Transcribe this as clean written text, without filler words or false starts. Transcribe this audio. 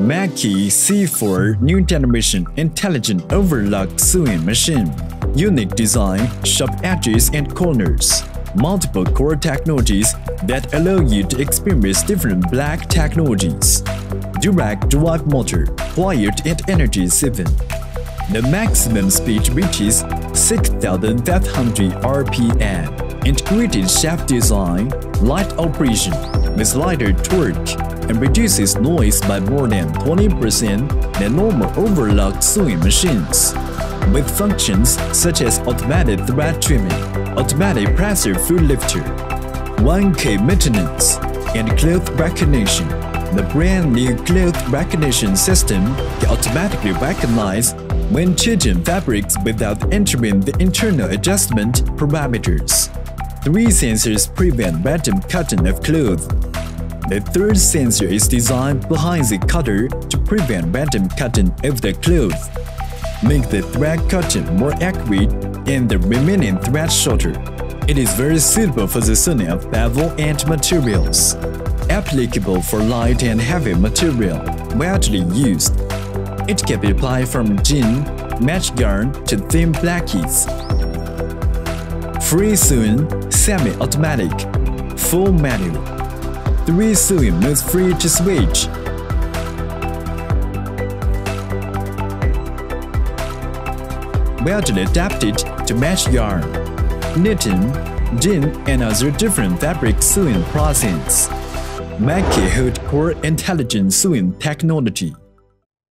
MAQI C4 new generation intelligent overlock sewing machine. Unique design, sharp edges and corners. Multiple core technologies that allow you to experience different black technologies. Direct drive motor, quiet and energy saving. The maximum speed reaches 6,500 RPM. Integrated shaft design, light operation with lighter torque, and reduces noise by more than 20% than normal overlock sewing machines. With functions such as automatic thread trimming, automatic pressure foot lifter, 1K maintenance, and cloth recognition. The brand new cloth recognition system can automatically recognize when changing fabrics without entering the internal adjustment parameters. 3 sensors prevent random cutting of cloth. The 3rd sensor is designed behind the cutter to prevent random cutting of the cloth, make the thread cutting more accurate and the remaining thread shorter. It is very suitable for the sewing of bevel and materials. Applicable for light and heavy material, widely used. It can be applied from jean, match yarn to thin blackies. Free sewing, semi-automatic, full manual. 3 sewing modes free to switch. Widely adapted to match yarn, knitting, jean, and other different fabric sewing processes. MAQI hold core intelligent sewing technology.